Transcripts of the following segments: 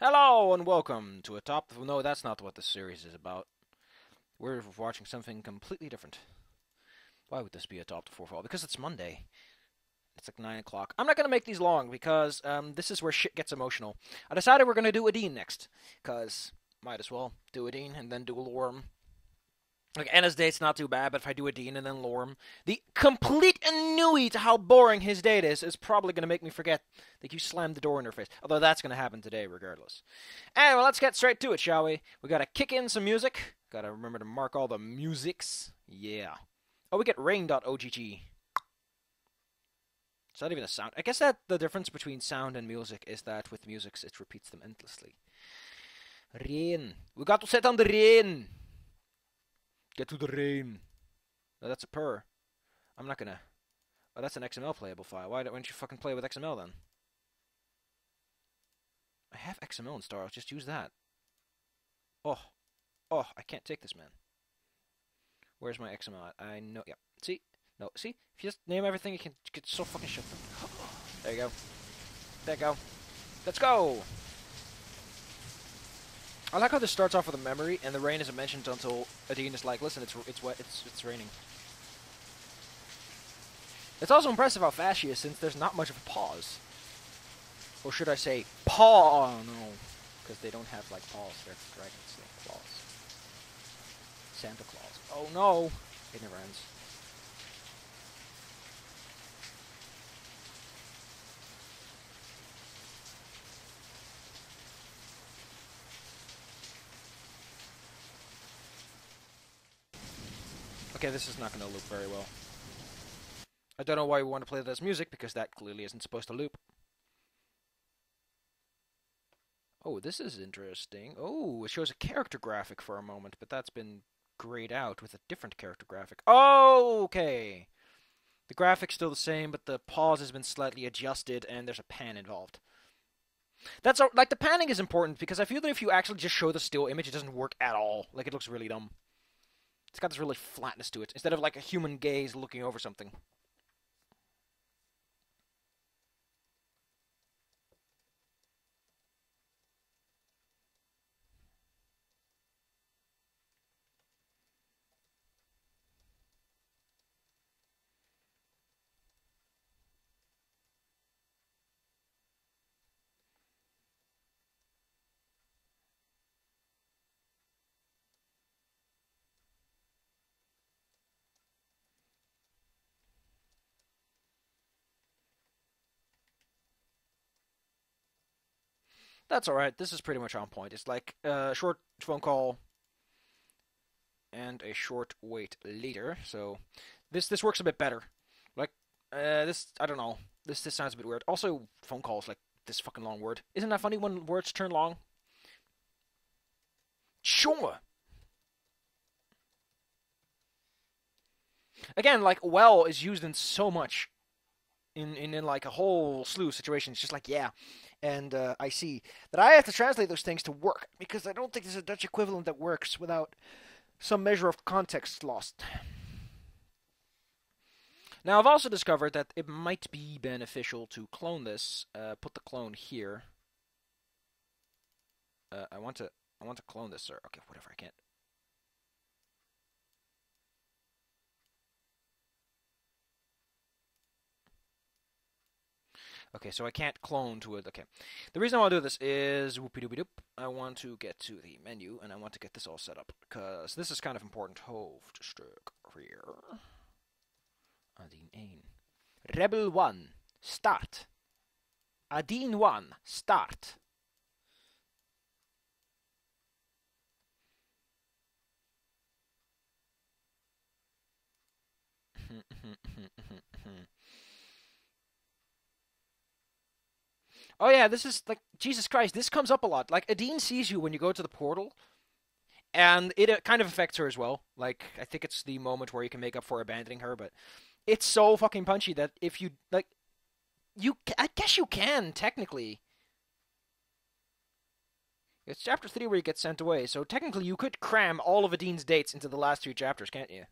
Hello and welcome to a top. No, that's not what this series is about. We're watching something completely different. Why would this be a top to four fall? Because it's Monday. It's like 9 o'clock. I'm not gonna make these long because this is where shit gets emotional. I decided we're gonna do Adine next, cause might as well do Adine and then do Lorm. Like Anna's date's not too bad, but if I do Adine and then Lorm, the complete ennui to how boring his date is probably gonna make me forget that you slammed the door in her face. Although that's gonna happen today, regardless. Anyway, let's get straight to it, shall we? We gotta kick in some music. Gotta remember to mark all the musics. Yeah. Oh, we get rain.ogg. It's not even a sound. I guess that the difference between sound and music is that with musics it repeats them endlessly. Rain. We got to set on the rain. Get to the rain. Oh, that's a purr. I'm not gonna. Oh, that's an XML playable file. Why don't you fucking play with XML then? I have XML installed. I'll just use that. Oh, I can't take this, man. Where's my XML? I know. Yeah. See? No. See? If you just name everything, you can get so fucking shit done. There you go. There you go. Let's go. I like how this starts off with a memory, and the rain isn't mentioned until Adine is like, "Listen, it's wet. It's raining." It's also impressive how fast she is, since there's not much of a pause. Or should I say, paw? Oh no, because they don't have like paws. They're dragons. They have claws. Santa Claus. Oh no! It never ends. Okay, this is not going to loop very well. I don't know why we want to play this music, because that clearly isn't supposed to loop. Oh, this is interesting. Oh, it shows a character graphic for a moment, but that's been grayed out with a different character graphic. Oh, okay. The graphic's still the same, but the pause has been slightly adjusted, and there's a pan involved. That's like the panning is important because I feel that if you actually just show the still image, it doesn't work at all. Like it looks really dumb. It's got this really flatness to it instead of like a human gaze looking over something. That's all right. This is pretty much on point. It's like a short phone call and a short wait later. So this works a bit better. Like this I don't know. This sounds a bit weird. Also, phone calls like this fucking long word. Isn't that funny when words turn long? Sure. Again, like well is used in so much in like a whole slew of situations. Just like yeah, and I see that I have to translate those things to work because I don't think there's a Dutch equivalent that works without some measure of context lost. Now, I've also discovered that it might be beneficial to clone this. Put the clone here. I want to clone this, sir. Okay, whatever. I can't. Okay, so I can't clone to it. Okay, the reason I want to do this is whoopie doopie doop. I want to get to the menu and I want to get this all set up because this is kind of important. Hoofdstuk here. Adine 1. Rebel 1. Start. Adine 1. Start. Oh yeah, this is like Jesus Christ. This comes up a lot. Like Adine sees you when you go to the portal, and it kind of affects her as well. Like I think it's the moment where you can make up for abandoning her, but it's so fucking punchy that if you like, I guess you can technically. It's chapter 3 where you get sent away, so technically you could cram all of Adine's dates into the last 3 chapters, can't you?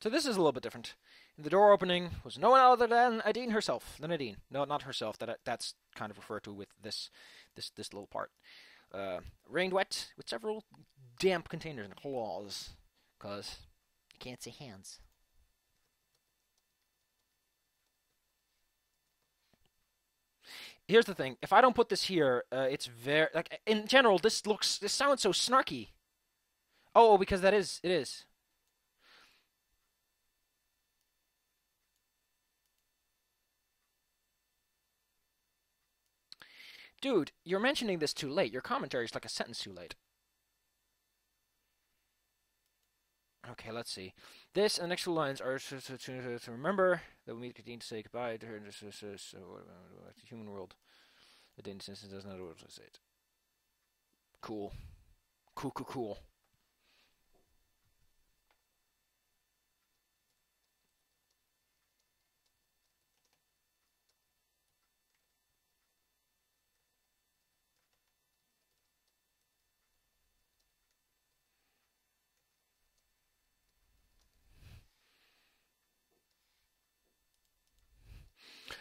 So this is a little bit different. The door opening was no one other than Adine herself. Than Adine. No, not herself. That's kind of referred to with this little part. Rained wet with several damp containers and claws, cause you can't see hands. Here's the thing: if I don't put this here, it's very like in general. This sounds so snarky. Oh, because it is. Dude, you're mentioning this too late. Your commentary is like a sentence too late. Okay, let's see. This and the next two lines are to remember that we need to say goodbye to her in the human world. The data instance does not know what to say. Cool. Cool.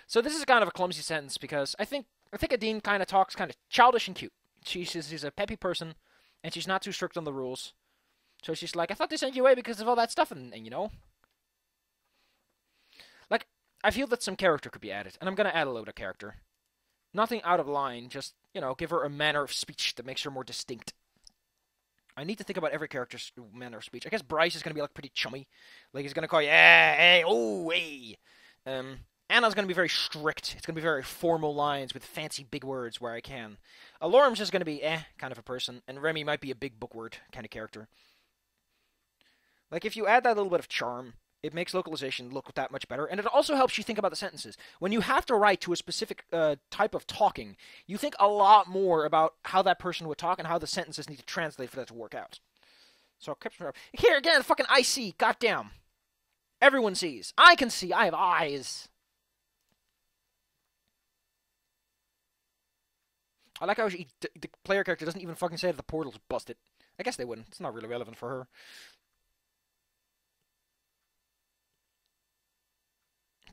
So this is kind of a clumsy sentence because I think Adine kind of talks kind of childish and cute. She's a peppy person, and she's not too strict on the rules. So she's like, I thought they sent you away because of all that stuff, and you know, like I feel that some character could be added, and I'm gonna add a load of character. Nothing out of line, just give her a manner of speech that makes her more distinct. I need to think about every character's manner of speech. I guess Bryce is gonna be like pretty chummy, like he's gonna call you, hey, oh, hey. Anna's going to be very strict. It's going to be very formal lines with fancy big words where I can. Alorum's just going to be kind of a person, and Remy might be a big bookworm kind of character. Like, if you add that little bit of charm, it makes localization look that much better, and it also helps you think about the sentences. When you have to write to a specific type of talking, you think a lot more about how that person would talk and how the sentences need to translate for that to work out. So, here again, fucking I see, goddamn. Everyone sees. I can see. I have eyes. I like how the player character doesn't even fucking say that the portal's busted. I guess they wouldn't. It's not really relevant for her.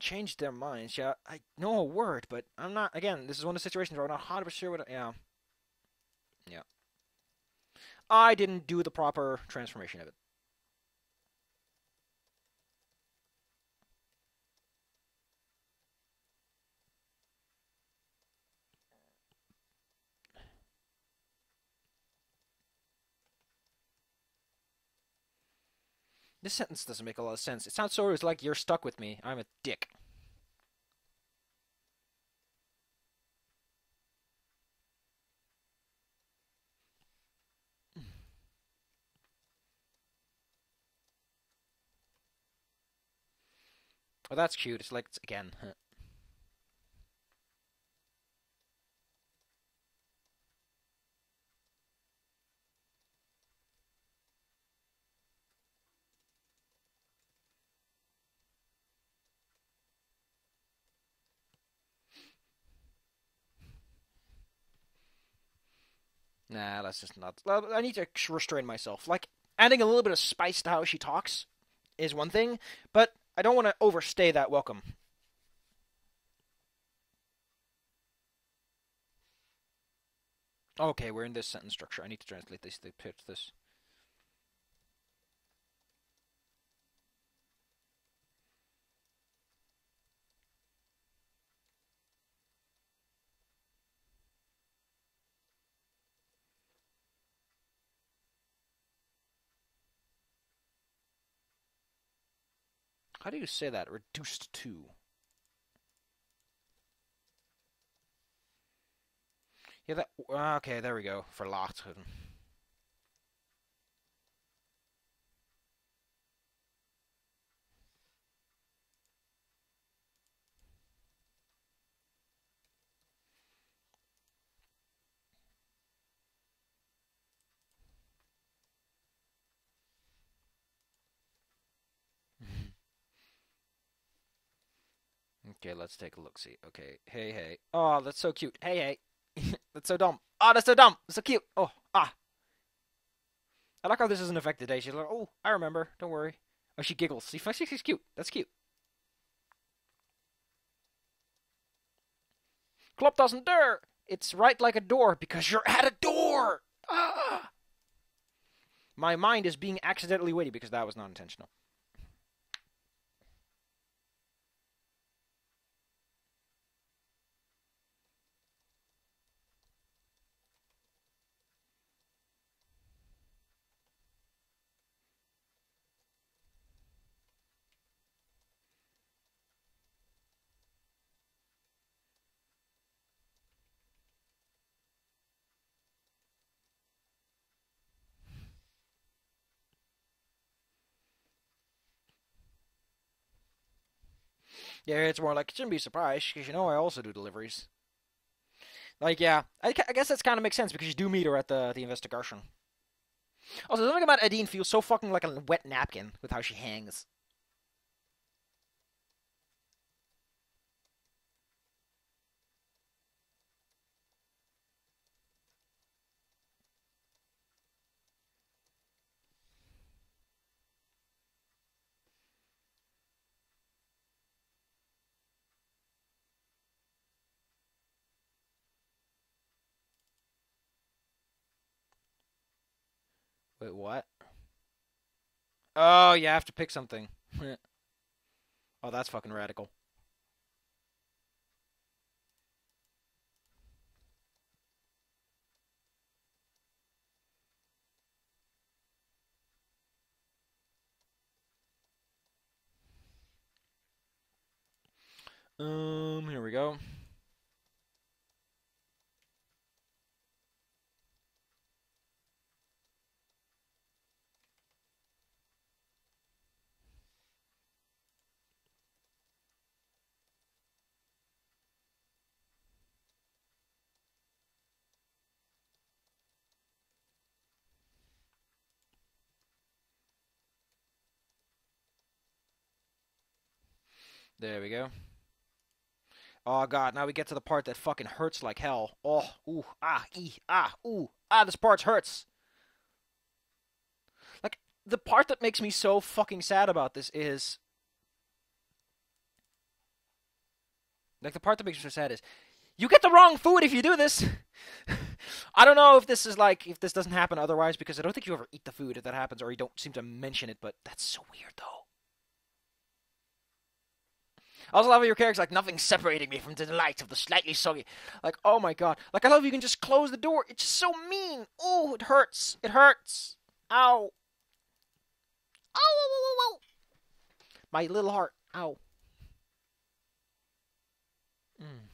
Change their minds. Yeah, I know a word, but I'm not. Again, this is one of the situations where I'm not 100% sure what. Yeah. I didn't do the proper transformation of it. This sentence doesn't make a lot of sense. It sounds sort of like you're stuck with me. I'm a dick. Oh, that's cute. It's like, again. Nah, that's just not. I need to restrain myself. Like, adding a little bit of spice to how she talks is one thing, but I don't want to overstay that welcome. Okay, we're in this sentence structure. I need to translate this. Pitch this. How do you say that? Reduced to. Yeah, that. Okay, there we go. Verlaagd. Okay, let's take a look. See. Okay. Hey. Oh, that's so cute. Hey. That's so dumb. Oh, that's so dumb. That's so cute. Oh, ah. I like how this isn't affected. She's like, oh, I remember. Don't worry. Oh, she giggles. She's cute. That's cute. Club doesn't dare. It's right like a door because you're at a door. Ah! My mind is being accidentally witty because that was not intentional. Yeah, it's more like, you shouldn't be surprised, because you know I also do deliveries. Like, yeah, I guess that kind of makes sense, because you do meet her at the investigation. Also, something about Adine feels so fucking like a wet napkin with how she hangs. Wait, what? Oh, you have to pick something. Oh, that's fucking radical. Here we go. There we go. Oh god, now we get to the part that fucking hurts like hell. Oh, ooh, ah, ooh, this part hurts. Like, the part that makes me so fucking sad about this is... Like, the part that makes me so sad is, you get the wrong food if you do this! I don't know if this is like, if this doesn't happen otherwise, because I don't think you ever eat the food if that happens, or you don't seem to mention it, but that's so weird, though. I also love how your character's like, nothing separating me from the delight of the slightly soggy. Like, oh my god. Like, I love you can just close the door. It's just so mean. Oh, it hurts. It hurts. Ow. Ow, ow, ow, ow, ow. My little heart. Ow. Mm.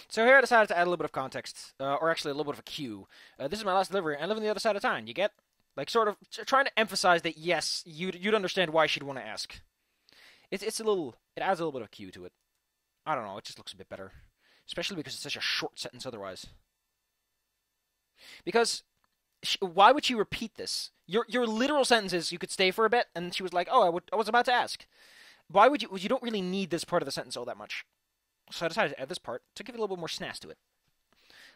So here I decided to add a little bit of context, or actually a little bit of a cue. This is my last delivery, and I live on the other side of town. You get? Like, sort of trying to emphasize that, yes, you'd understand why she'd want to ask. It's a little... It adds a little bit of a cue to it. I don't know, it just looks a bit better. Especially because it's such a short sentence otherwise. Because why would she repeat this? Your literal sentence is, you could stay for a bit, and she was like, oh, I was about to ask. Why would you... You don't really need this part of the sentence all that much. So I decided to add this part to give it a little bit more snaz to it.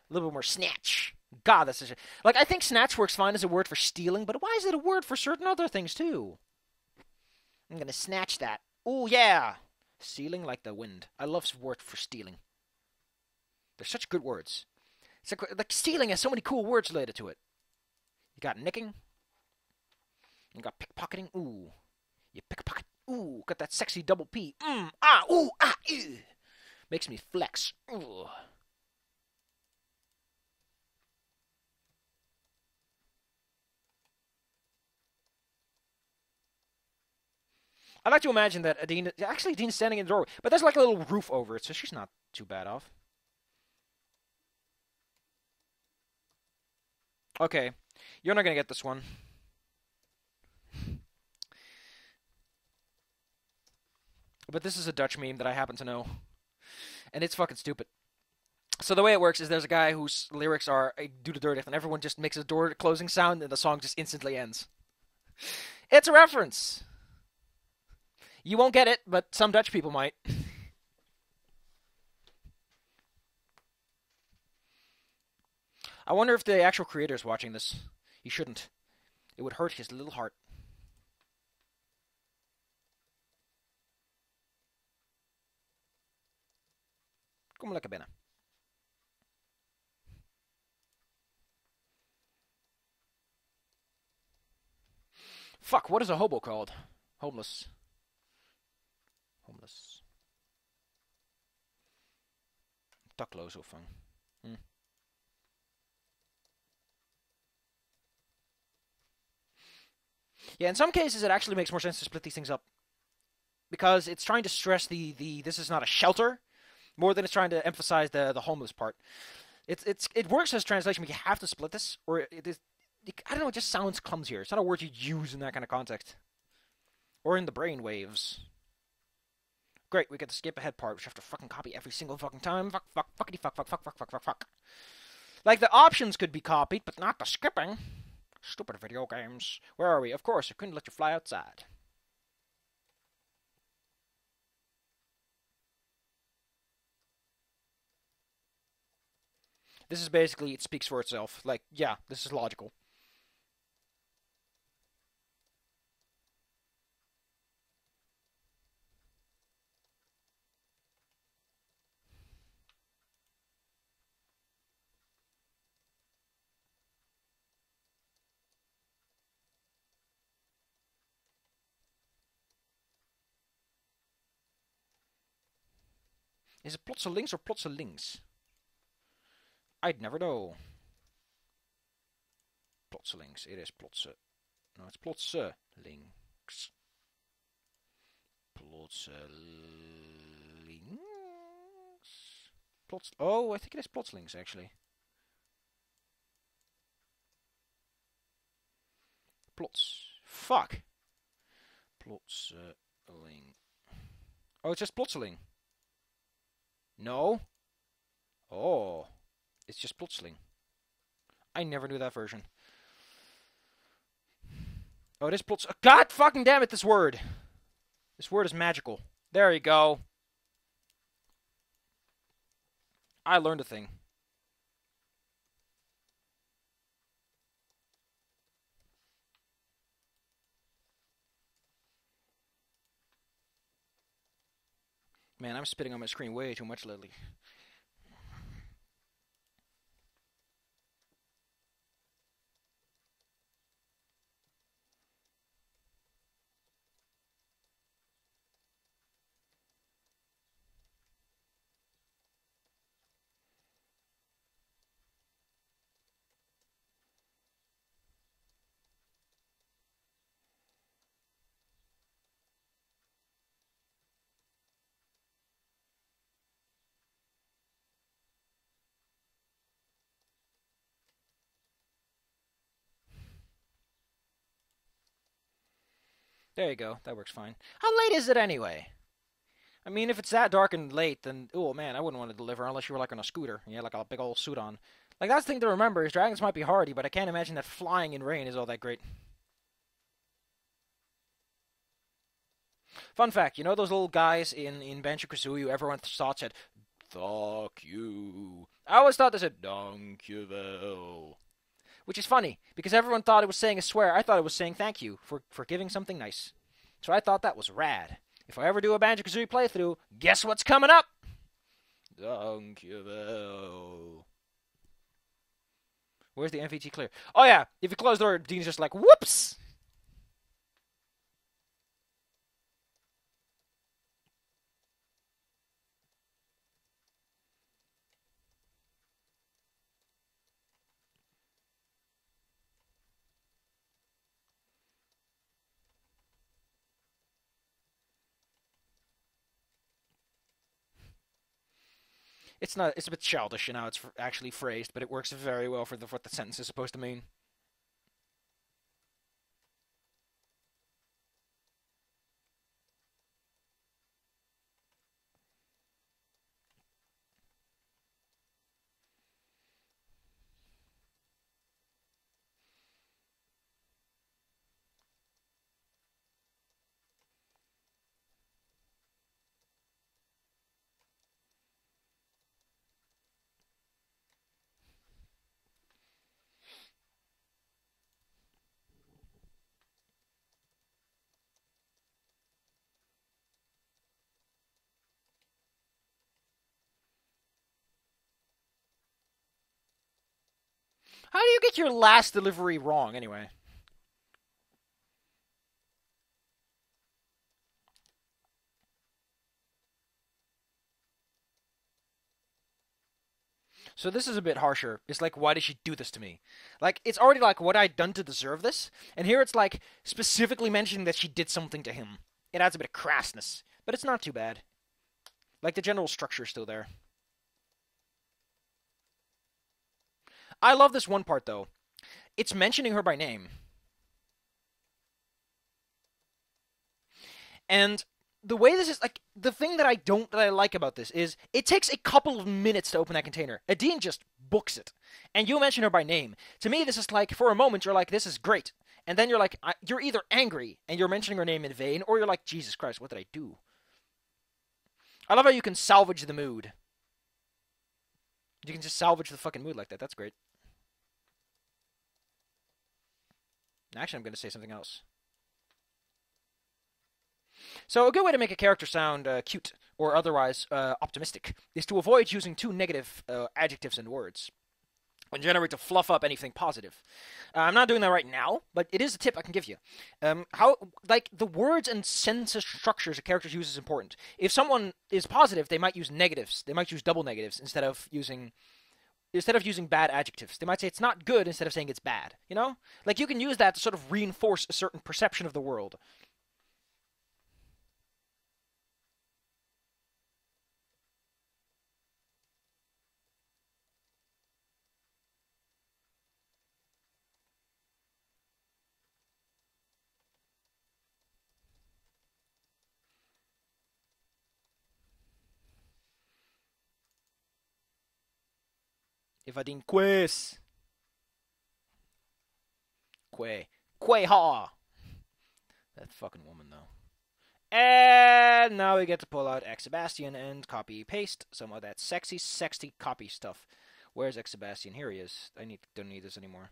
A little bit more snatch. God, that's such a... Like, I think snatch works fine as a word for stealing, but why is it a word for certain other things, too? I'm gonna snatch that. Ooh, yeah! Stealing like the wind. I love words for stealing. They're such good words. It's like stealing has so many cool words related to it. You got nicking. You got pickpocketing. Ooh. You pickpocket. Ooh, got that sexy double P. Ooh, ew. Makes me flex. Ooh. I like to imagine that Adine... Actually, Adine's standing in the doorway, but there's like a little roof over it, so she's not too bad off. Okay. You're not gonna get this one. But this is a Dutch meme that I happen to know, and it's fucking stupid. So the way it works is there's a guy whose lyrics are "do the dirty," and everyone just makes a door closing sound, and the song just instantly ends. It's a reference. You won't get it, but some Dutch people might. I wonder if the actual creator is watching this. He shouldn't. It would hurt his little heart. Kom lekker binnen. Fuck, what is a hobo called? Homeless. Homeless. Dakloos opvang. Yeah, in some cases it actually makes more sense to split these things up. Because it's trying to stress the this is not a shelter, more than it's trying to emphasize the homeless part. It works as translation, but you have to split this, or it is, I don't know, it just sounds clumsier. It's not a word you use in that kind of context. Or in the brain waves. Great, we get the skip ahead part, which I have to fucking copy every single fucking time. Fuck, fuck, fuckity, fuck, fuck, fuck, fuck, fuck, fuck, fuck. Like, the options could be copied, but not the skipping. Stupid video games. Where are we? Of course, I couldn't let you fly outside. This is basically, it speaks for itself. Like, yeah, this is logical. Is it plotselings or plotselings? I'd never know. Plotselings. It is plotse. No, it's plotselings. Plotselings? Plots. Oh, I think it is plotselings, actually. Plots. Fuck. Plotseling. Oh, it's just plotseling. No. Oh. It's just plotseling. I never knew that version. Oh, it is plots. God fucking damn it, this word. This word is magical. There you go. I learned a thing. Man, I'm spitting on my screen way too much lately. There you go. That works fine. How late is it anyway? I mean, if it's that dark and late, then, oh man, I wouldn't want to deliver unless you were like on a scooter. You had like a big old suit on. Like, that's the thing to remember is dragons might be hardy, but I can't imagine that flying in rain is all that great. Fun fact, you know those little guys in Banjo-Kazooie who everyone thought said, "Fuck you." I always thought they said, "Thank you, well." Which is funny, because everyone thought it was saying a swear. I thought it was saying thank you for giving something nice. So I thought that was rad. If I ever do a Banjo-Kazooie playthrough, guess what's coming up? Thank you, well. Where's the MVT clear? Oh yeah, if you close the door, Dean's just like, whoops! It's not. It's a bit childish in how it's actually phrased, but it works very well for what the sentence is supposed to mean. How do you get your last delivery wrong, anyway? So this is a bit harsher. It's like, why did she do this to me? Like, it's already like what I'd done to deserve this, and here it's like specifically mentioning that she did something to him. It adds a bit of crassness, but it's not too bad. Like, the general structure is still there. I love this one part, though. It's mentioning her by name. And the way this is, like, the thing that I like about this is it takes a couple of minutes to open that container. Adine just books it. And you mention her by name. To me, this is like, for a moment, you're like, this is great. And then you're like, you're either angry and you're mentioning her name in vain, or you're like, Jesus Christ, what did I do? I love how you can salvage the mood. You can just salvage the fucking mood like that. That's great. Actually, I'm going to say something else. So a good way to make a character sound cute or otherwise optimistic is to avoid using too negative adjectives and words. And generate to fluff up anything positive. I'm not doing that right now, but it is a tip I can give you. How, like, the words and sentence structures a character uses is important. If someone is positive, they might use negatives. They might use double negatives instead of using bad adjectives. They might say it's not good instead of saying it's bad. You know, like, you can use that to sort of reinforce a certain perception of the world. If Adine quiz. Ha! That fucking woman, though. And now we get to pull out X Sebastian and copy paste some of that sexy copy stuff. Where's X Sebastian? Here he is. Don't need this anymore.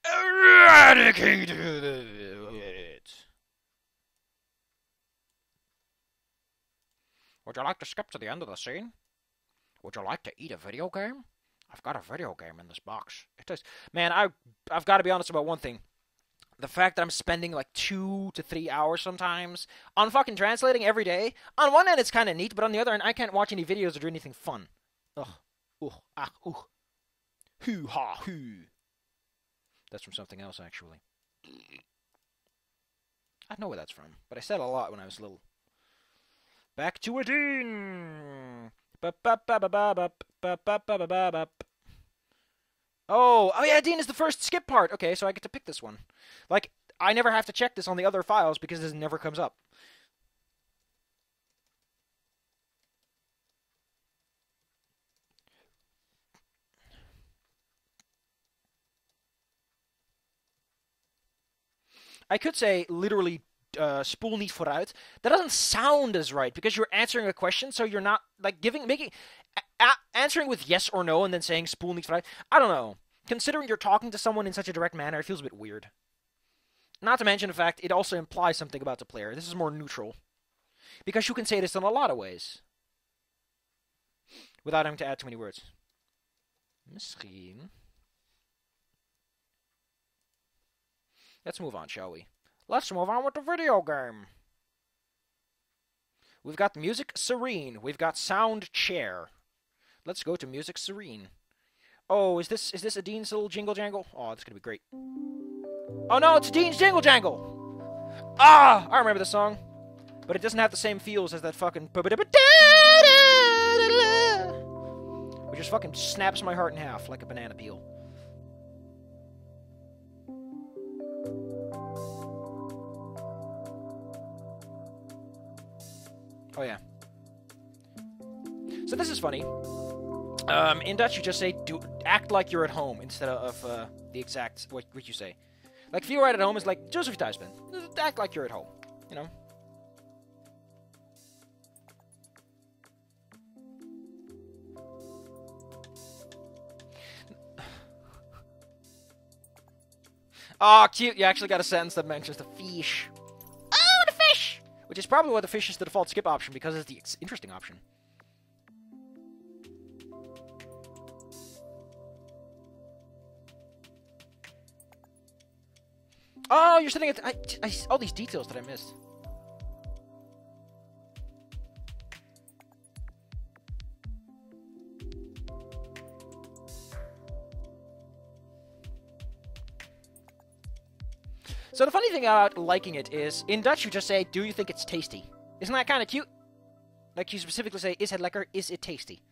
Eradicate it. Would you like to skip to the end of the scene? Would you like to eat a video game? I've got a video game in this box. It does. Man, I've got to be honest about one thing. The fact that I'm spending like 2 to 3 hours sometimes on fucking translating every day. On one end, it's kind of neat, but on the other end, I can't watch any videos or do anything fun. Ugh. Ooh. Ah. Ooh. Hoo ha hoo. That's from something else, actually. I know where that's from, but I said a lot when I was little. Back to Adine. Oh yeah, Adine is the first skip part. Okay, so I get to pick this one. Like, I never have to check this on the other files because this never comes up. I could say literally spoel niet vooruit. That doesn't sound as right because you're answering a question, so you're not like answering with yes or no and then saying spoel niet vooruit. I don't know. Considering you're talking to someone in such a direct manner, it feels a bit weird. Not to mention the fact it also implies something about the player. This is more neutral. Because you can say this in a lot of ways. Without having to add too many words. Misschien. Let's move on, shall we? Let's move on with the video game. We've got music serene. We've got sound chair. Let's go to music serene. Oh, is this Adine's little jingle jangle? Oh, that's gonna be great. Oh no, it's Adine's jingle jangle! Ah, I remember the song. But it doesn't have the same feels as that fucking... Which just fucking snaps my heart in half like a banana peel. Oh, yeah. So this is funny. In Dutch, you just say, act like you're at home, instead of the exact, what you say. Like, if you're right at home, it's like, Joseph thuis bent. Act like you're at home, you know? Oh, cute. You actually got a sentence that mentions the fish. Oh, the fish! Which is probably why the fish is the default skip option, because it's the interesting option. Oh, you're sitting at... all these details that I missed. So the funny thing about liking it is, in Dutch you just say, do you think it's tasty? Isn't that kind of cute? Like, you specifically say, is het lekker? Is it tasty?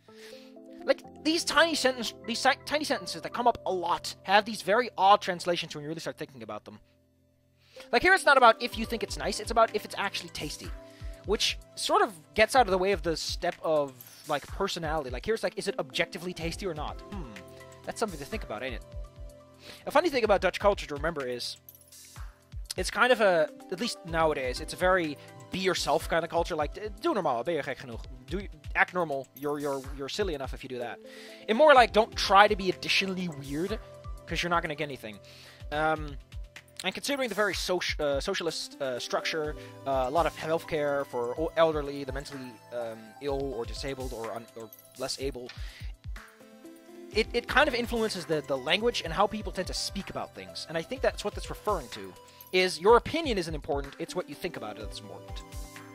Like, these tiny sentences that come up a lot have these very odd translations when you really start thinking about them. Like, here it's not about if you think it's nice, it's about if it's actually tasty. Which sort of gets out of the way of the step of, like, personality. Like, here it's like, is it objectively tasty or not? That's something to think about, ain't it? A funny thing about Dutch culture to remember is, it's kind of a, at least nowadays, it's a very be-yourself kind of culture. Like, doe normaal, ben je gek genoeg. Act normal, you're silly enough if you do that. And more like, don't try to be additionally weird, because you're not going to get anything. And considering the very socialist structure, a lot of healthcare for elderly, the mentally ill or disabled or less able, it kind of influences the language and how people tend to speak about things. And I think that's what that's referring to. Is your opinion isn't important, it's what you think about it that's important.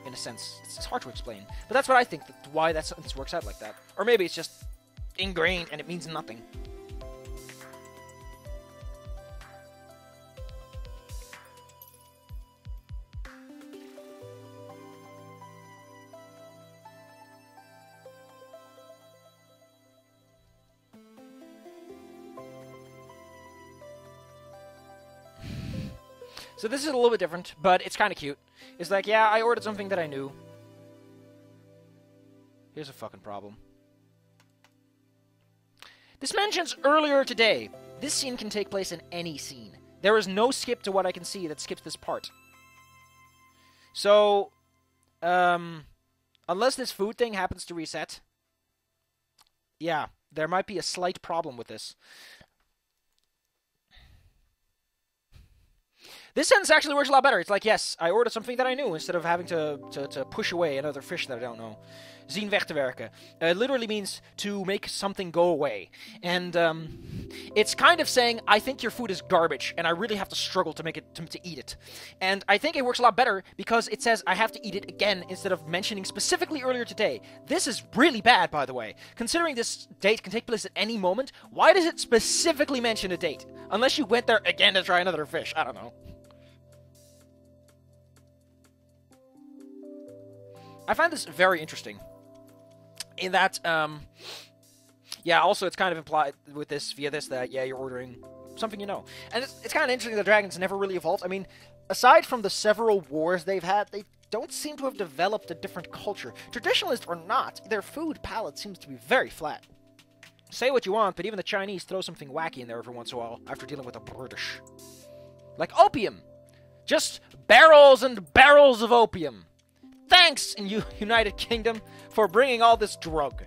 In a sense. It's hard to explain. But that's what I think, why that sentence works out like that. Or maybe it's just ingrained and it means nothing. So this is a little bit different, but it's kind of cute. It's like, yeah, I ordered something that I knew. Here's a fucking problem. This mentions earlier today. This scene can take place in any scene. There is no skip to what I can see that skips this part. So, unless this food thing happens to reset, yeah, there might be a slight problem with this. This sentence actually works a lot better. It's like, yes, I ordered something that I knew instead of having to push away another fish that I don't know. Zien weg te werken. It literally means to make something go away. And it's kind of saying, I think your food is garbage, and I really have to struggle to make it to eat it. And I think it works a lot better because it says I have to eat it again instead of mentioning specifically earlier today. This is really bad, by the way. Considering this date can take place at any moment, why does it specifically mention a date? Unless you went there again to try another fish. I don't know. I find this very interesting. In that, yeah, also it's kind of implied with this, via this, that, yeah, you're ordering something you know. And it's kind of interesting that dragons never really evolved. I mean, aside from the several wars they've had, they don't seem to have developed a different culture. Traditionalist or not, their food palette seems to be very flat. Say what you want, but even the Chinese throw something wacky in there every once in a while after dealing with the British. Like opium! Just barrels and barrels of opium! Thanks, United Kingdom, for bringing all this drug.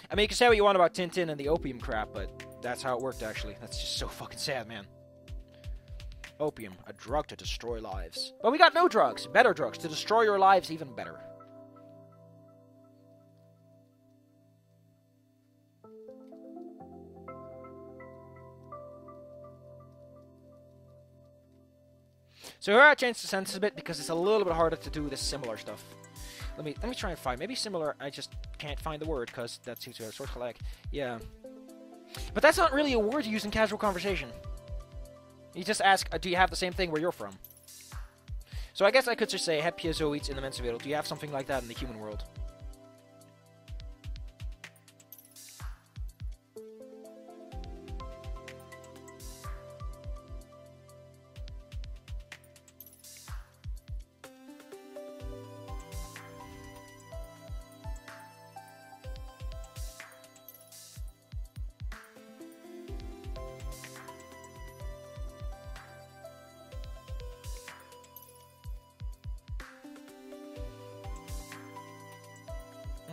I mean, you can say what you want about Tintin and the opium crap, but that's how it worked, actually. That's just so fucking sad, man. Opium, a drug to destroy lives. But we got new drugs, better drugs, to destroy your lives even better. So here I changed the sentence a bit because it's a little bit harder to do this similar stuff. Let me try and find, maybe similar, I just can't find the word because that seems to have sort of like, yeah. But that's not really a word you use in casual conversation. You just ask, do you have the same thing where you're from? So I guess I could just say, heb je zoiets in de mensenwereld? Do you have something like that in the human world?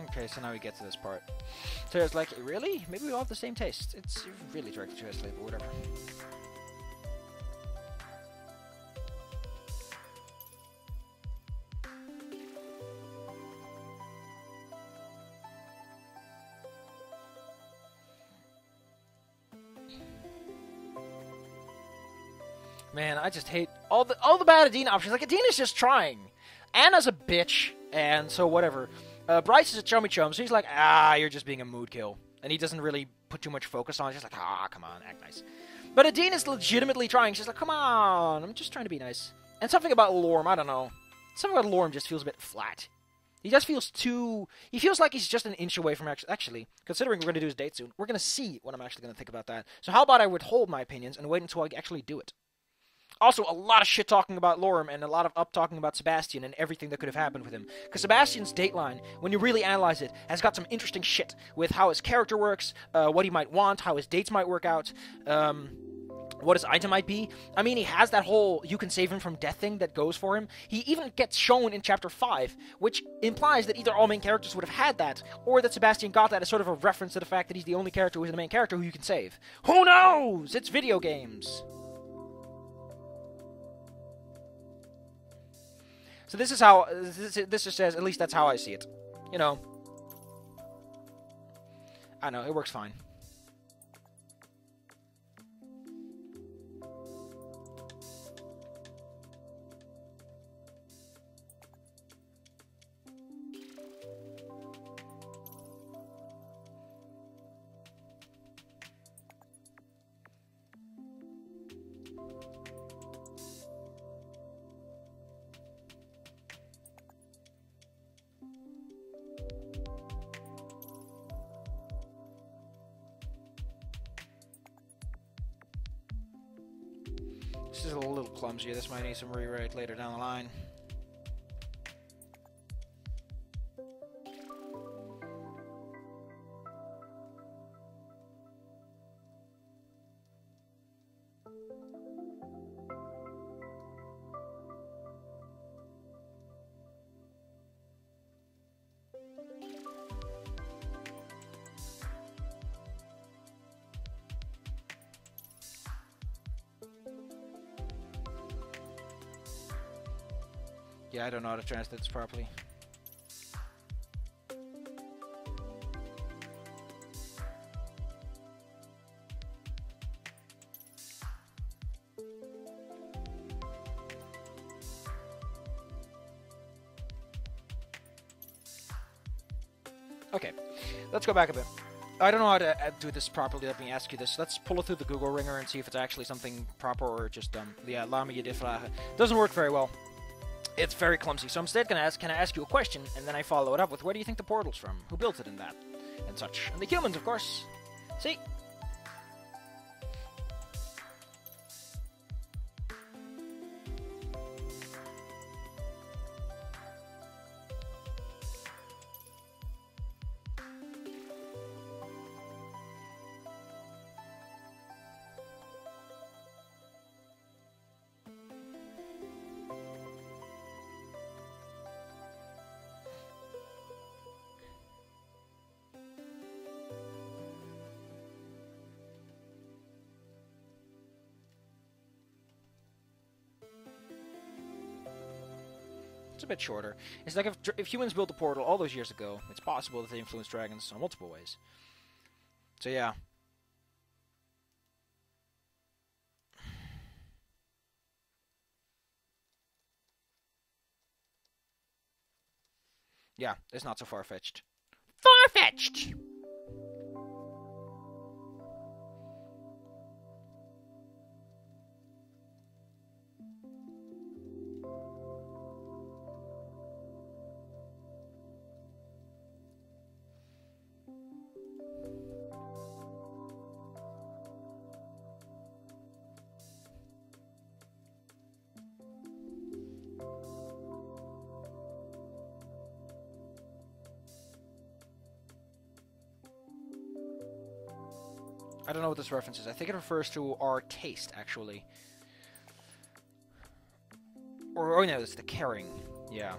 Okay, so now we get to this part. So it's like, really? Maybe we all have the same taste. It's really direct to translate, but whatever. Man, I just hate all the bad Adine options. Like, Adine is just trying. Anna's a bitch, and so whatever. Bryce is a chummy chum, so he's like, you're just being a mood kill. And he doesn't really put too much focus on it. He's just like, come on, act nice. But Adine is legitimately trying. She's like, come on, I'm just trying to be nice. And something about Lorm, I don't know. Something about Lorm just feels a bit flat. He just feels too... He feels like he's just an inch away from actually, considering we're going to do his date soon, we're going to see what I'm actually going to think about that. So how about I withhold my opinions and wait until I actually do it? Also, a lot of shit talking about Lorem and a lot of up talking about Sebastian and everything that could have happened with him. Because Sebastian's dateline, when you really analyze it, has got some interesting shit with how his character works, what he might want, how his dates might work out, what his item might be. I mean, he has that whole you can save him from death thing that goes for him. He even gets shown in Chapter 5, which implies that either all main characters would have had that, or that Sebastian got that as sort of a reference to the fact that he's the only character who's the main character who you can save. Who knows? It's video games. So this is how, this just says, at least that's how I see it. You know. I know, it works fine. This is a little clumsy. This might need some rewrite later down the line. Yeah, I don't know how to translate this properly. Okay, let's go back a bit. I don't know how to do this properly. Let me ask you this. Let's pull it through the Google Ringer and see if it's actually something proper or just yeah, Lama Yedifraha. Doesn't work very well. It's very clumsy, so I'm instead can I ask you a question, and then I follow it up with, where do you think the portal's from? Who built it and that? And such. And the humans, of course. See? It's a bit shorter. It's like if humans built a portal all those years ago, it's possible that they influenced dragons in multiple ways. So yeah. Yeah, it's not so far-fetched. Far-fetched! I don't know what this reference is. I think it refers to our taste, actually. Or, oh no, it's the caring. Yeah.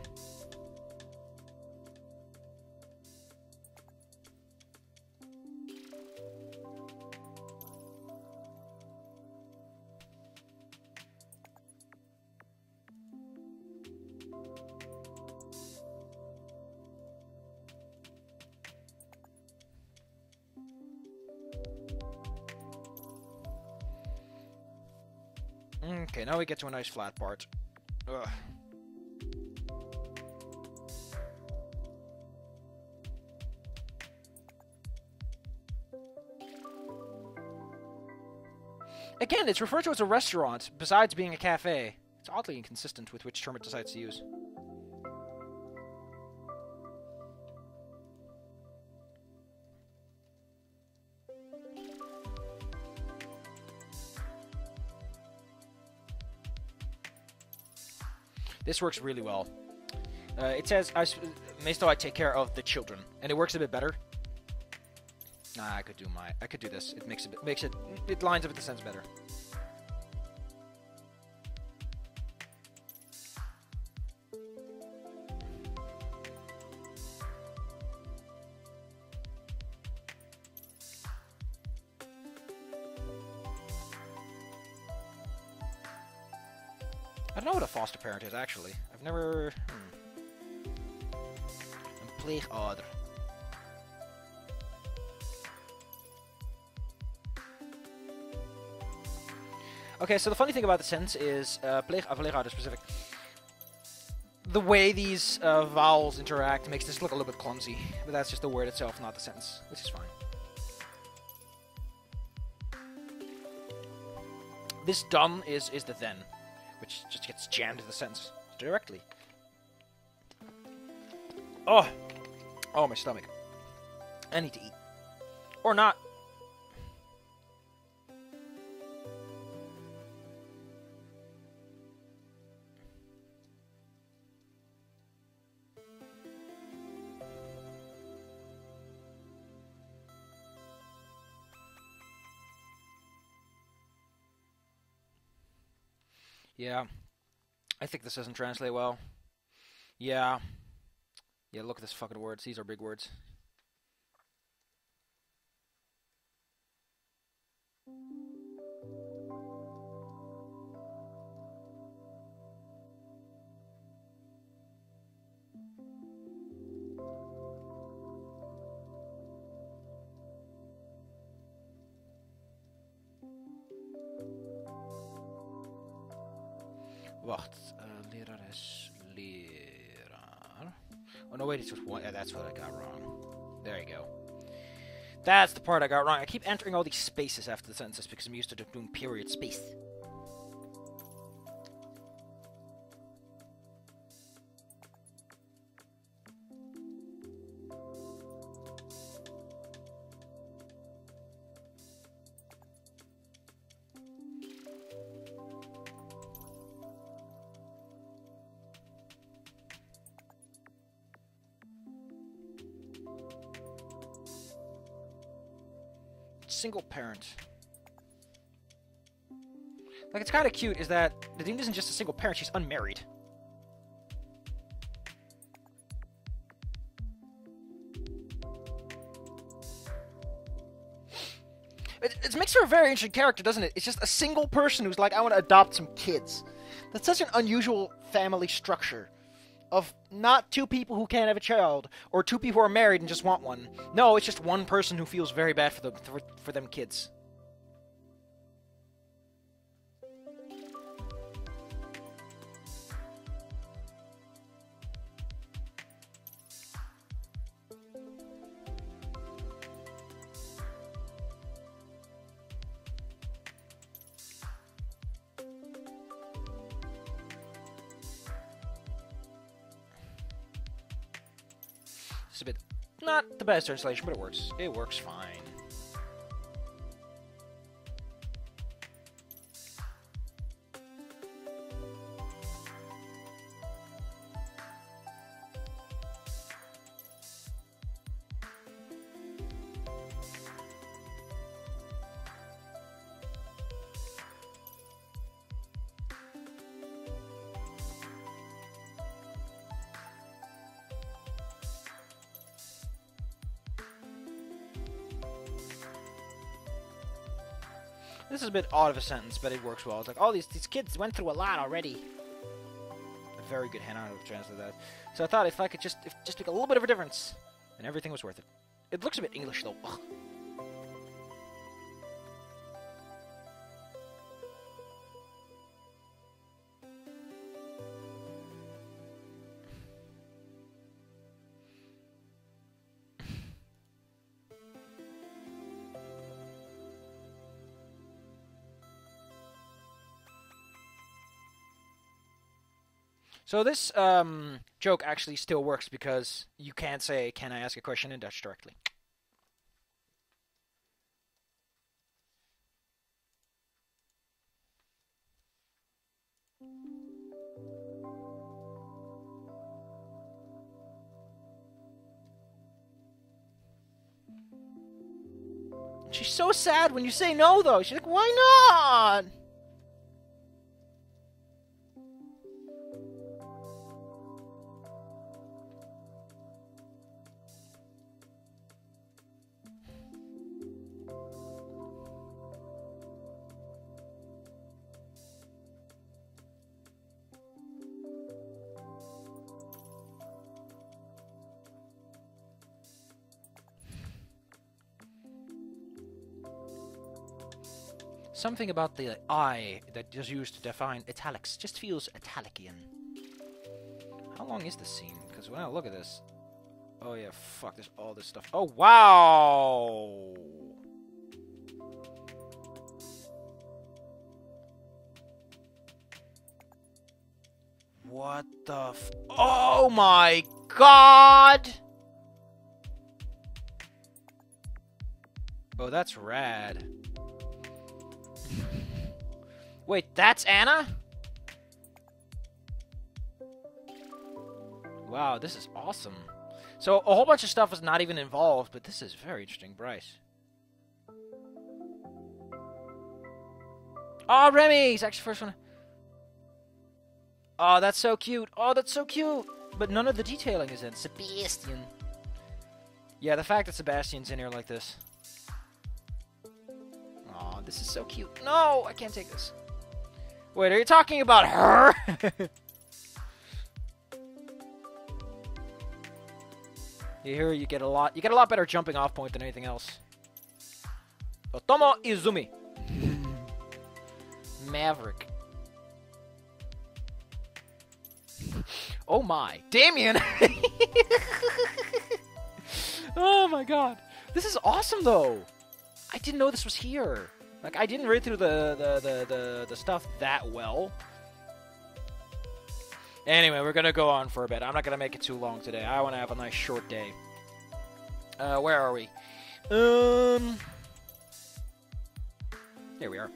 Okay, now we get to a nice flat part. Ugh. Again, it's referred to as a restaurant, besides being a cafe. It's oddly inconsistent with which term it decides to use. This works really well. It says, Maisto, I take care of the children. And it works a bit better. Nah, I could do this. It lines up with the sentence better. I don't know what a foster parent is, actually. I've never... Een pleegouder. Okay, so the funny thing about the sentence is, pleegouder specific. The way these vowels interact makes this look a little bit clumsy. But that's just the word itself, not the sentence, which is fine. This done is the then, which just gets jammed to the sentence directly. Oh! Oh, my stomach. I need to eat. Or not. Yeah. I think this doesn't translate well. Yeah. Yeah, look at this fucking words. These are big words. Wacht, lerares, leraar. Oh no, wait, it's just one. Yeah, that's what I got wrong. There you go. That's the part I got wrong. I keep entering all these spaces after the sentences because I'm used to doing period space. Single parent. Like, it's kind of cute is that Adine isn't just a single parent, she's unmarried. It makes her a very interesting character, doesn't it? It's just a single person who's like, I want to adopt some kids. That's such an unusual family structure. Of not two people who can't have a child, or two people who are married and just want one. No, it's just one person who feels very bad for them kids. It's a bit not the best translation, but it works. It works fine. This is a bit odd of a sentence, but it works well. It's like, oh, these kids went through a lot already. A very good hand on how to translate that. So I thought if I could just make a little bit of a difference, then everything was worth it. It looks a bit English, though. Ugh. So this joke actually still works because you can't say, "Can I ask a question?" in Dutch directly. She's so sad when you say no, though. She's like, "Why not?" Something about the I that is used to define italics just feels italician. How long is this scene? Because when I look at this... Oh yeah, fuck, there's all this stuff. Oh, wow! What the f... Oh my god! Oh, that's rad. Wait, that's Anna? Wow, this is awesome. So, a whole bunch of stuff is not even involved, but this is very interesting. Bryce. Oh, Remy! He's actually first one. Oh, that's so cute. Oh, that's so cute. But none of the detailing is in. Sebastian. Yeah, the fact that Sebastian's in here like this. Oh, this is so cute. No, I can't take this. Wait, are you talking about her? You get a lot better jumping off point than anything else. Otomo Izumi. Maverick. Oh my. Damien! Oh my god. This is awesome though. I didn't know this was here. Like, I didn't read through the stuff that well. Anyway, we're gonna go on for a bit. I'm not gonna make it too long today. I want to have a nice short day. Where are we? Here we are.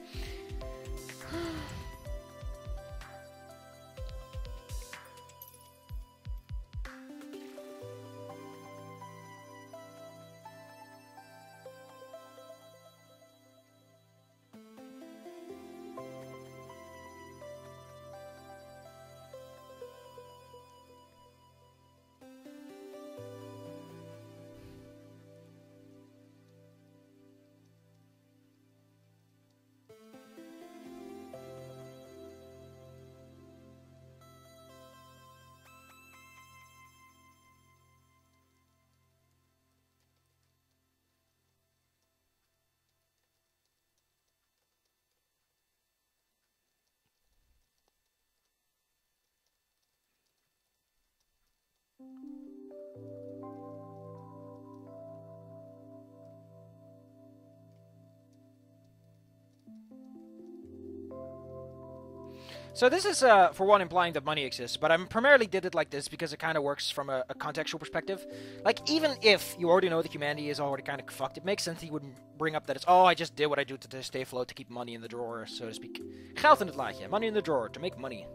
So this is, for one, implying that money exists, but I primarily did it like this because it kind of works from a contextual perspective. Like, even if you already know that humanity is already kind of fucked, it makes sense that you wouldn't bring up that it's, oh, I just did what I do to stay afloat, to keep money in the drawer, so to speak. Geld in het laadje, money in the drawer, to make money.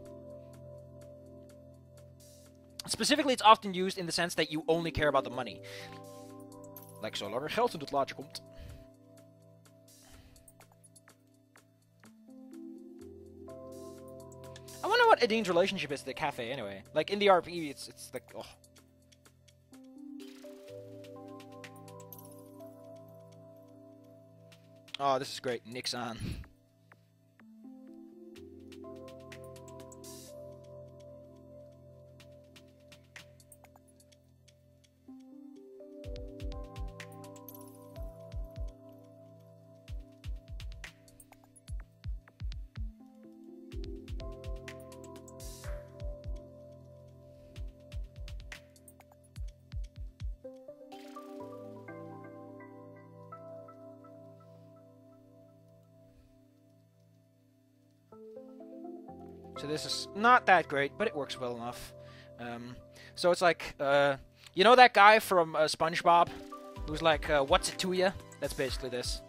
Specifically, it's often used in the sense that you only care about the money. Like, zolang er geld in het laadje komt. I wonder what Adine's relationship is to the cafe, anyway. Like, in the RP, it's like, oh. Oh, this is great. Nick's on. So this is not that great, but it works well enough. So it's like, you know that guy from SpongeBob? Who's like, what's it to ya? That's basically this.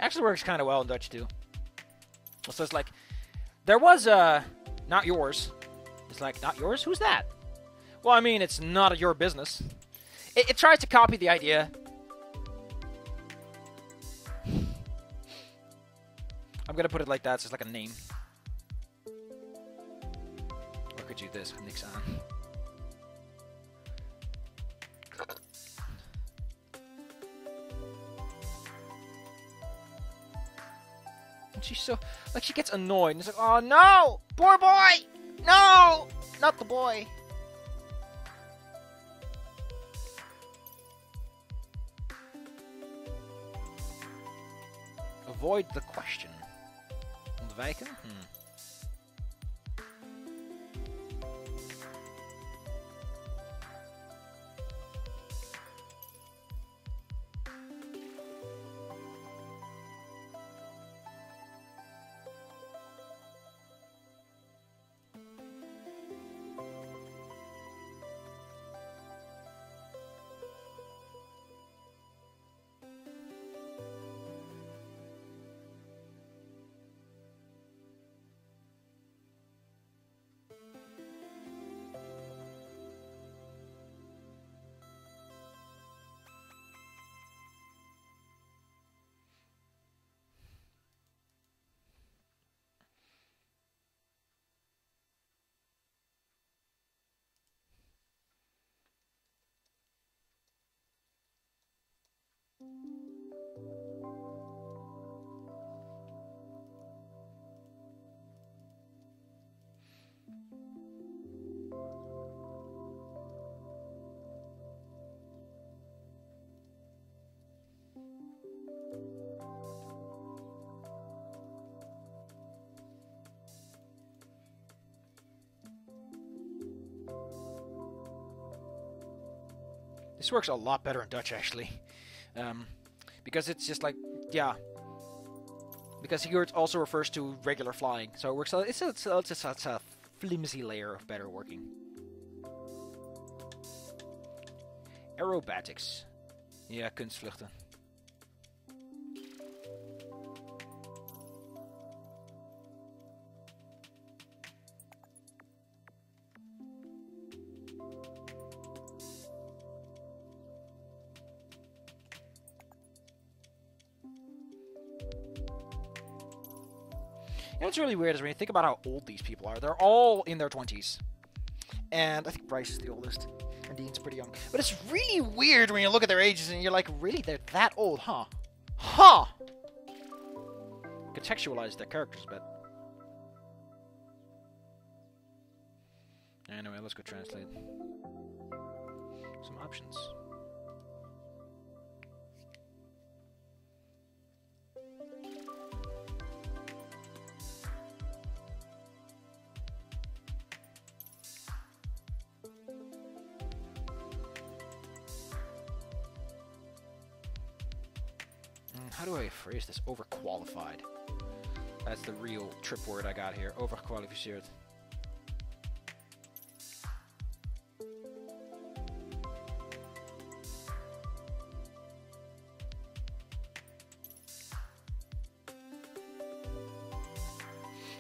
Actually works kind of well in Dutch too. So it's like, there was not yours. It's like, not yours? Who's that? Well, I mean, it's not your business. It tries to copy the idea. I'm gonna put it like that, so it's like a name. Or could you do this? Niks aan. And she's so, like, she gets annoyed. And it's like, oh no! Poor boy! No! Not the boy. Avoid the question. Ontwijken? This works a lot better in Dutch, actually. Because it's just like, yeah. Because here it also refers to regular flying. So it works, it's a flimsy layer of better working. Aerobatics. Ja, kunstvluchten. You know what's really weird is when you think about how old these people are. They're all in their 20s. And I think Bryce is the oldest. And Dean's pretty young. But it's really weird when you look at their ages and you're like, really? They're that old, huh? Huh! Contextualize their characters a bit. Anyway, let's go translate. Some options. How do I phrase this? Overqualified. That's the real trip word I got here. Overgekwalificeerd.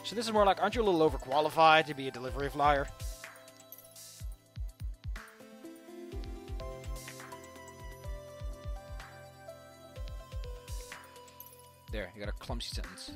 So this is more like, aren't you a little overqualified to be a delivery flyer? There, you got a clumsy sentence.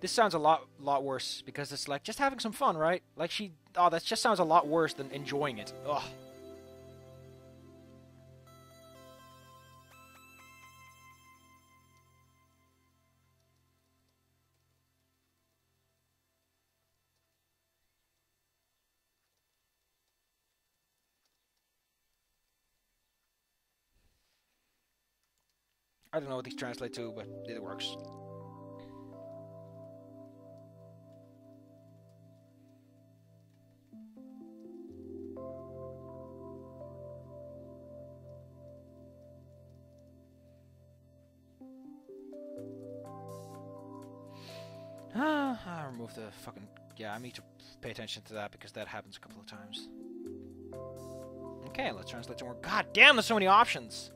This sounds a lot worse because it's like just having some fun, right? Like that just sounds a lot worse than enjoying it. Ugh. I don't know what these translate to, but it works. I remove the fucking... Yeah, I need to pay attention to that because that happens a couple of times. Okay, let's translate some more. God damn, there's so many options!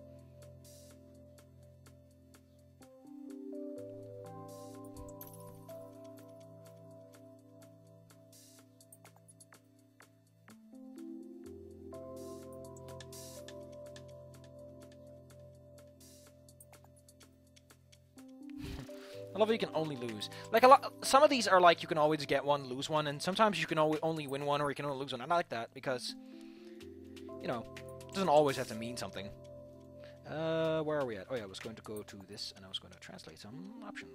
I love that you can only lose. Like, some of these are like you can always get one, lose one, and sometimes you can only win one or you can only lose one. I like that because, you know, it doesn't always have to mean something. Where are we at? Oh yeah, I was going to go to this and I was going to translate some options.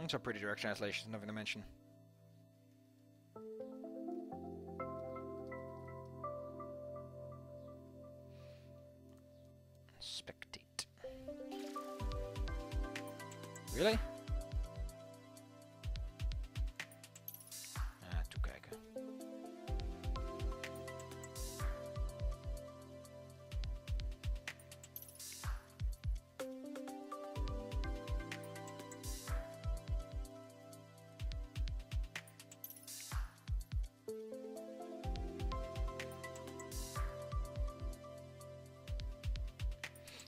These are pretty direct translations, nothing to mention. Spectate. Really? Ah, too gag.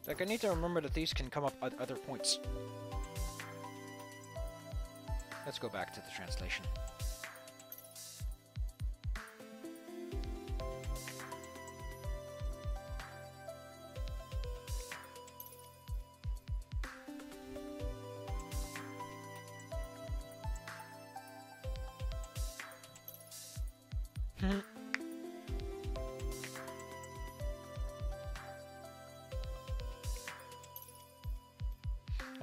Like, I need to remember that these can come up at other points. Let's go back to the translation.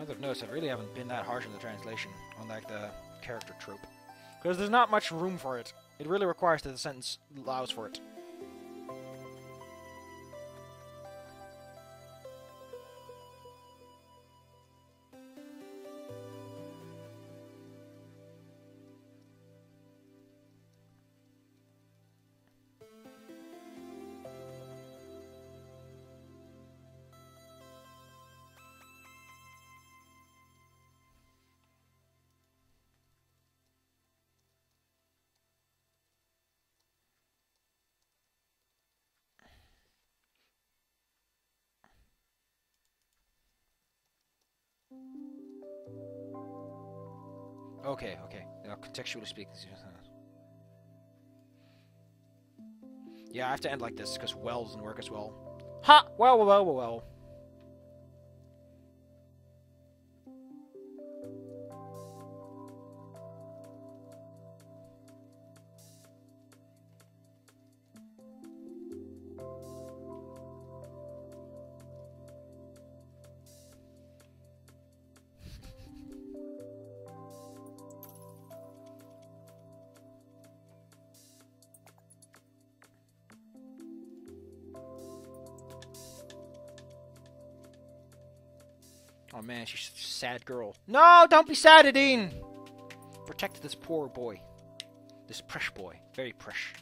I've noticed I really haven't been that harsh in the translation on like the character trope, because there's not much room for it. It really requires that the sentence allows for it. Okay, okay. You know, contextually speaking. Yeah, I have to end like this because well doesn't work as well. Ha! Well. Oh man, she's a sad girl. No, don't be sad, Adine! Protect this poor boy. This fresh boy. Very fresh.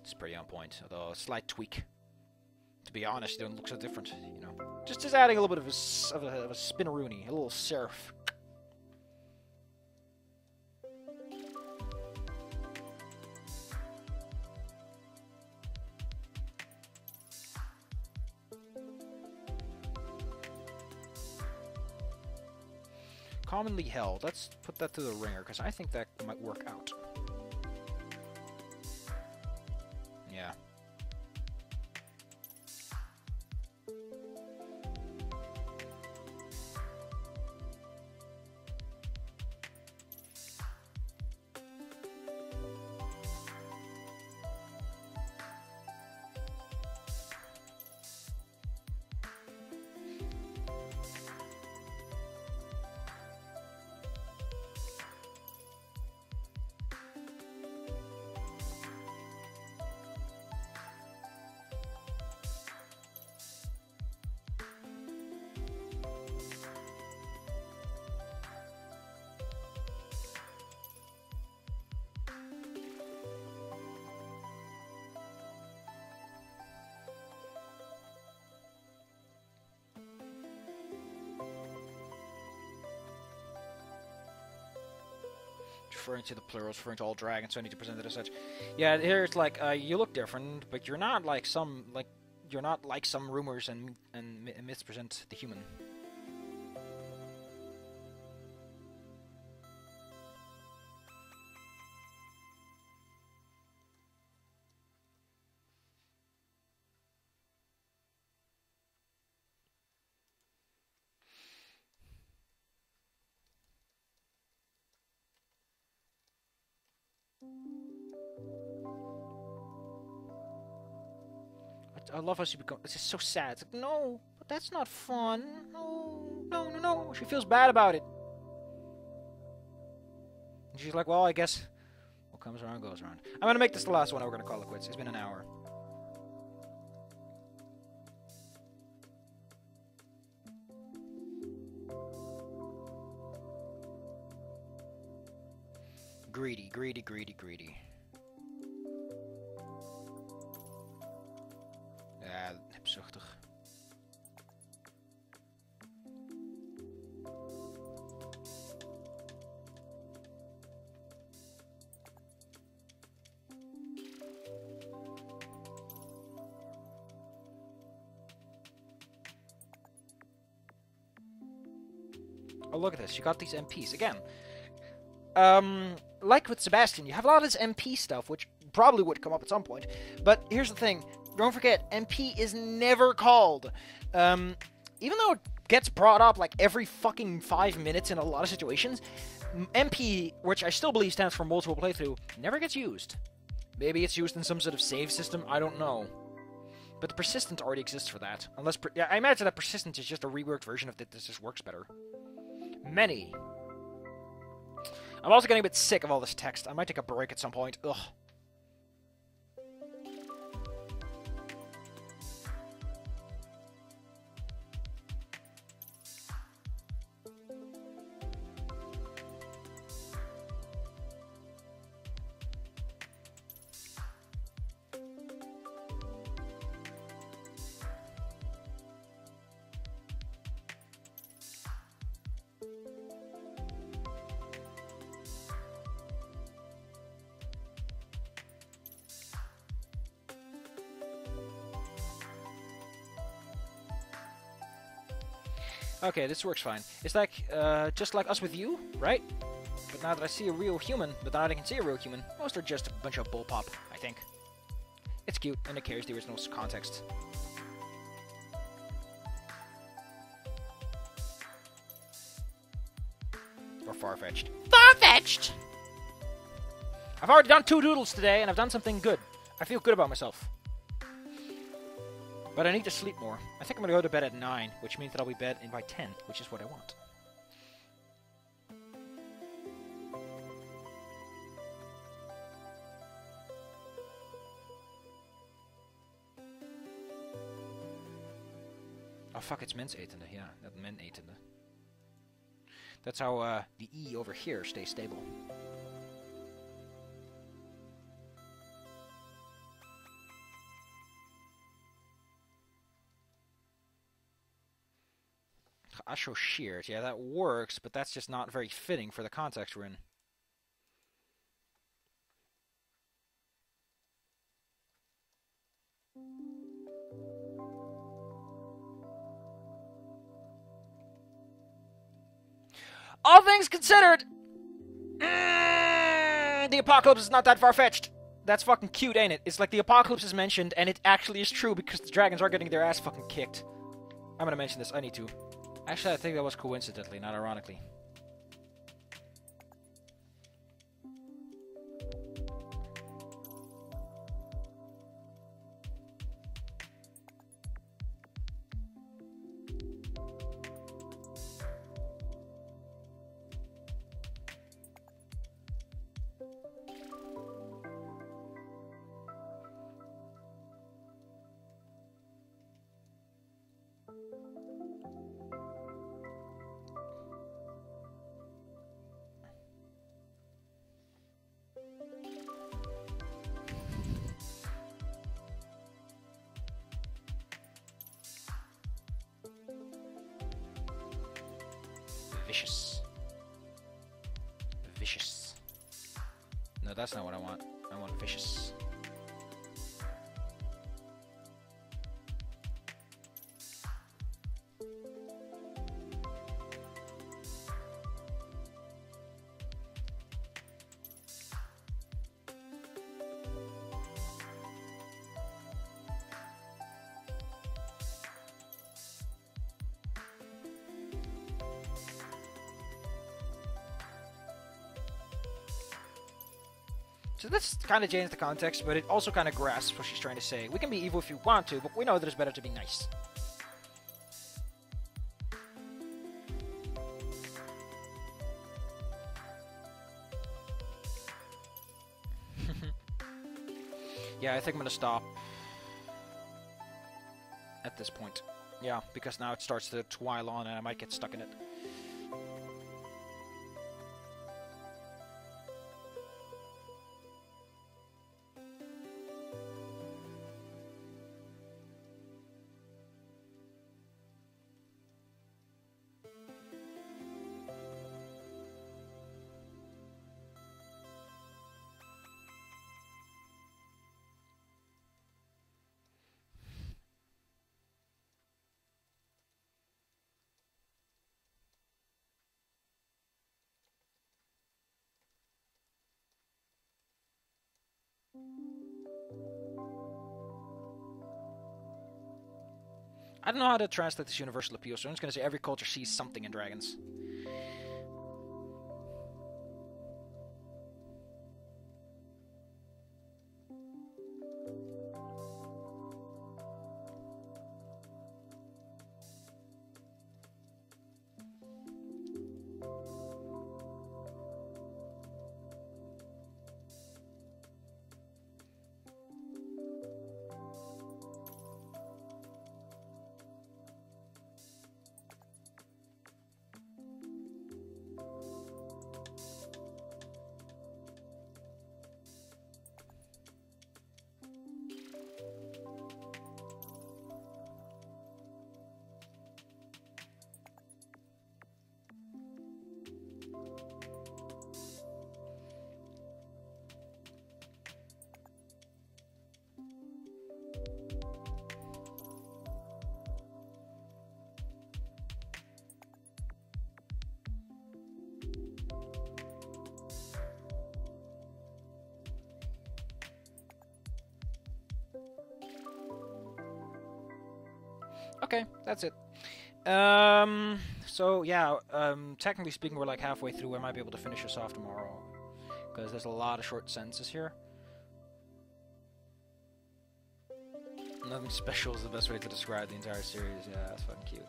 It's pretty on point, although a slight tweak. To be honest, it don't look so different, you know. Just adding a little bit of a spinneroony, a little surf. commonly held. Let's put that to the ringer, because I think that might work out. Yeah. Referring to the plurals, referring to all dragons, so I need to present it as such. Yeah, here it's like, you look different, but you're not like some, you're not like some rumors and myths present the human. I love how she becomes. It's just so sad. It's like, no, but that's not fun. No, no, no, no. She feels bad about it. And she's like, well, I guess what comes around goes around. I'm gonna make this the last one. We're gonna call it quits. It's been an hour. Greedy, greedy, greedy, greedy. Ja, hebzuchtig. Oh, look at this. You got these MPs. Again, like with Sebastian, you have a lot of this MP stuff, which probably would come up at some point. But here's the thing. Don't forget, MP is never called. Even though it gets brought up like every fucking 5 minutes in a lot of situations, MP, which I still believe stands for multiple playthrough, never gets used. Maybe it's used in some sort of save system, I don't know. But the persistent already exists for that. Unless, yeah, I imagine that persistent is just a reworked version of it that just works better. Many. I'm also getting a bit sick of all this text. I might take a break at some point. Ugh. Okay, this works fine. It's like, just like us with you, right? But now that I see a real human, but now that I can see a real human, most are just a bunch of bullpop, I think. It's cute, and it carries the original context. Or far-fetched. Far-fetched! I've already done 2 doodles today, and I've done something good. I feel good about myself. But I need to sleep more. I think I'm going to go to bed at 9, which means that I'll be bed in by 10, which is what I want. Oh fuck, it's men's 8 in the, yeah, that men 8 in the. That's how the E over here stays stable. Asho sheared. Yeah, that works, but that's just not very fitting for the context we're in. All things considered, the apocalypse is not that far-fetched. That's fucking cute, ain't it? It's like the apocalypse is mentioned, and it actually is true because the dragons are getting their ass fucking kicked. I'm gonna mention this. I need to. Actually, I think that was coincidentally, not ironically. Vicious. Vicious. No, that's not what I want. I want vicious. So this kind of changes the context, but it also kind of grasps what she's trying to say. We can be evil if you want to, but we know that it's better to be nice. Yeah, I think I'm gonna stop at this point. Yeah, because now it starts to twile on and I might get stuck in it. I don't know how to translate this universal appeal, so I'm just going to say every culture sees something in dragons. Okay, that's it. So yeah, technically speaking, we're like halfway through. I might be able to finish this off tomorrow, because there's a lot of short sentences here. Nothing special is the best way to describe the entire series. Yeah, that's fucking cute.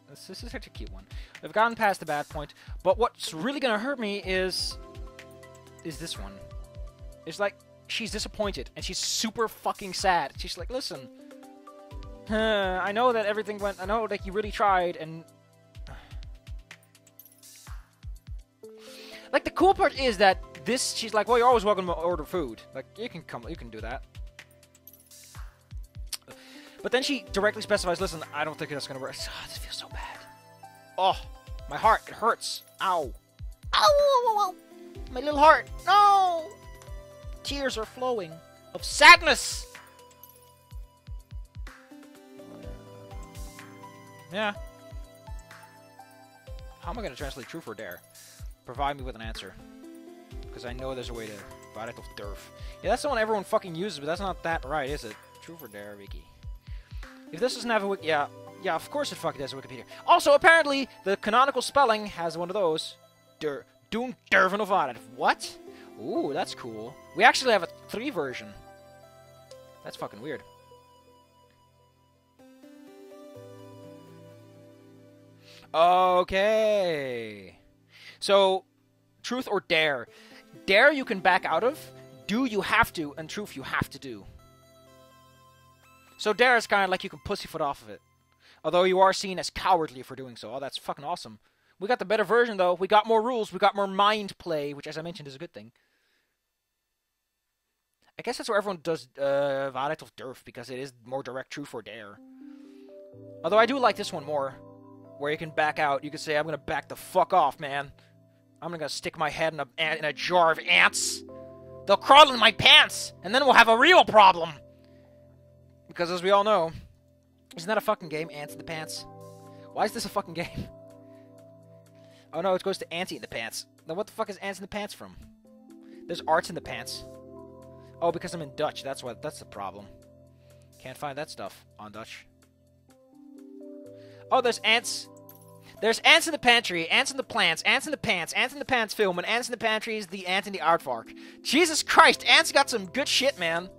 This is such a cute one. We've gotten past the bad point, but what's really gonna hurt me is this one. It's like, she's disappointed, and she's super fucking sad. She's like, listen, I know that everything went, I know that you really tried, and like, the cool part is that this, she's like, well, you're always welcome to order food. Like, you can come, you can do that. But then she directly specifies, listen, I don't think that's gonna work. Oh, this feels so bad. Oh, my heart, it hurts. Ow. Ow, ow, ow, ow. My little heart. No! Tears are flowing of sadness. Yeah. How am I going to translate truth or dare? Provide me with an answer. Because I know there's a way to... Variet of derf. Yeah, that's the one everyone fucking uses, but that's not that right, is it? Truth or dare, Wiki. If this doesn't have a wiki... Yeah, of course it fucking has a Wikipedia. Also, apparently, the canonical spelling has one of those. Doen durven of Variet. What? Ooh, that's cool. We actually have a 3 version. That's fucking weird. Okay. So, truth or dare. Dare you can back out of. Do you have to. And truth you have to do. So dare is kind of like you can pussyfoot off of it. Although you are seen as cowardly for doing so. Oh, that's fucking awesome. We got the better version, though. We got more rules. We got more mind play, which, as I mentioned, is a good thing. I guess that's where everyone does Variet of Derf, because it is more direct truth or dare. Although I do like this one more. Where you can back out. You can say, I'm going to back the fuck off, man. I'm going to stick my head in a jar of ants. They'll crawl in my pants. And then we'll have a real problem. Because as we all know, isn't that a fucking game, Ants in the Pants? Why is this a fucking game? Oh no, it goes to Antsy in the Pants. Then what the fuck is Ants in the Pants from? There's Arts in the Pants. Oh, because I'm in Dutch. That's the problem. Can't find that stuff on Dutch. Oh, there's ants. There's ants in the pantry, ants in the plants, ants in the pants, ants in the pants film, and ants in the pantry is the ant in the aardvark. Jesus Christ, ants got some good shit, man.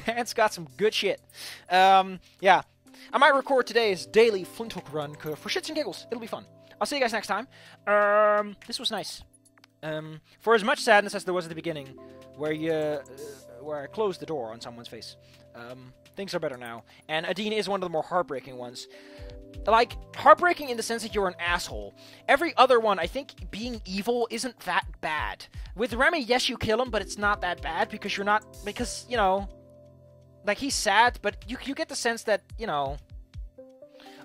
Ants got some good shit. Yeah. I might record today's daily Flint Hook run for shits and giggles. It'll be fun. I'll see you guys next time. This was nice. For as much sadness as there was at the beginning, where I closed the door on someone's face, things are better now. And Adine is one of the more heartbreaking ones. Like, heartbreaking in the sense that you're an asshole. Every other one, I think being evil isn't that bad. With Remy, yes, you kill him, but it's not that bad because you're not... Because, you know... Like, he's sad, but you get the sense that, you know...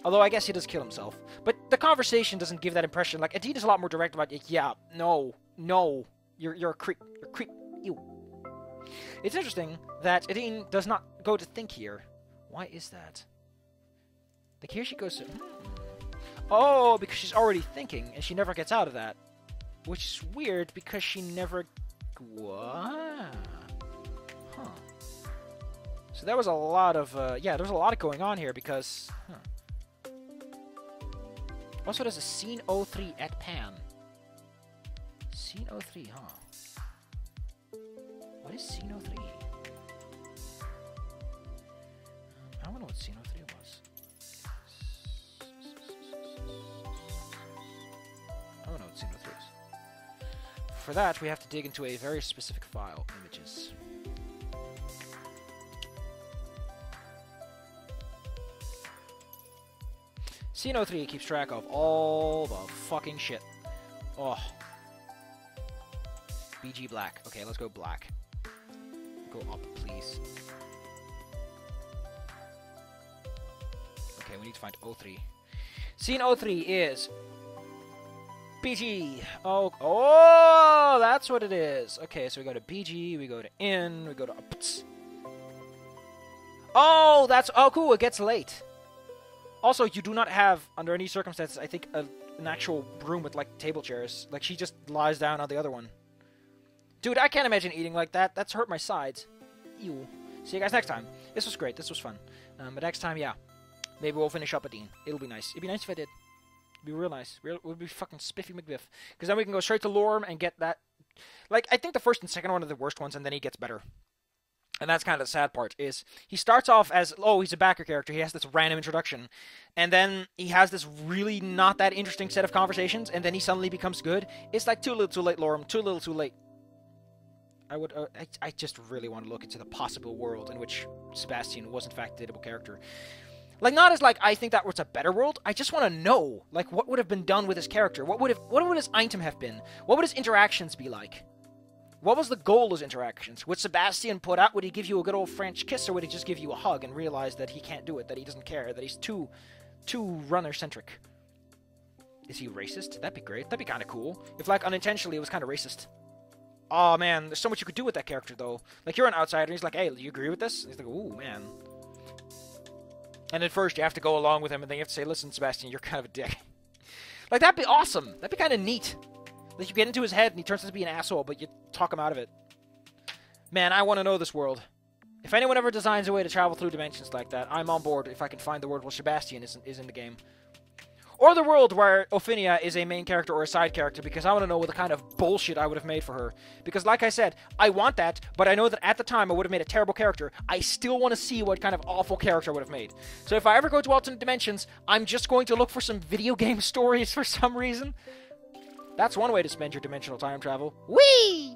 Although, I guess he does kill himself. But the conversation doesn't give that impression. Like, Adine is a lot more direct about, yeah, no, you're a creep. You're a creep. Ew. It's interesting that Adine does not go to think here. Why is that? Like, here she goes to... Oh, because she's already thinking, and she never gets out of that. Which is weird, because she never... What? Huh. So there was a lot of... yeah, there was a lot going on here, because... Huh. Also, there's a Scene 03 at Pan. Scene 03, huh? What is Scene 03? I don't know what Scene 03 was. I don't know what Scene 03 is. For that, we have to dig into a very specific file. Images. Scene 03 keeps track of all the fucking shit. Oh. BG black. Okay, let's go black. Go up, please. Okay, we need to find 03. Scene 03 is... BG. Oh, that's what it is. Okay, so we go to BG, we go to in, we go to ups. Oh, that's... Oh, cool, it gets late. Also, you do not have, under any circumstances, I think, an actual room with, like, table chairs. Like, she just lies down on the other one. Dude, I can't imagine eating like that. That's hurt my sides. Ew. See you guys next time. This was great. This was fun. But next time, yeah. Maybe we'll finish up Adine. It'll be nice. It'd be nice if I did. It'd be real nice. It would be fucking Spiffy McBiff. Because then we can go straight to Lorem and get that... Like, I think the first and second one are the worst ones, and then he gets better. And that's kind of the sad part, is he starts off as, oh, he's a backer character. He has this random introduction. And then he has this really not that interesting set of conversations, and then he suddenly becomes good. It's like too little too late, Lorem. Too little too late. I just really want to look into the possible world in which Sebastian was in fact a dateable character. Like, not as like, I think that was a better world. I just want to know, like, what would have been done with his character? What would his item have been? What would his interactions be like? What was the goal of his interactions? Would Sebastian put out, would he give you a good old French kiss, or would he just give you a hug and realize that he can't do it, that he doesn't care, that he's too runner-centric? Is he racist? That'd be great. That'd be kind of cool. If, like, unintentionally it was kind of racist. Oh, man, there's so much you could do with that character, though. Like, you're an outsider, and he's like, hey, do you agree with this? And he's like, ooh, man. And at first, you have to go along with him, and then you have to say, listen, Sebastian, you're kind of a dick. Like, that'd be awesome. That'd be kind of neat. Like, you get into his head and he turns out to be an asshole, but you talk him out of it. Man, I want to know this world. If anyone ever designs a way to travel through dimensions like that, I'm on board if I can find the world where Sebastian is in the game. Or the world where Ophinia is a main character or a side character, because I want to know what the kind of bullshit I would have made for her. Because like I said, I want that, but I know that at the time I would have made a terrible character. I still want to see what kind of awful character I would have made. So if I ever go to alternate dimensions, I'm just going to look for some video game stories for some reason. That's one way to spend your dimensional time travel. Whee!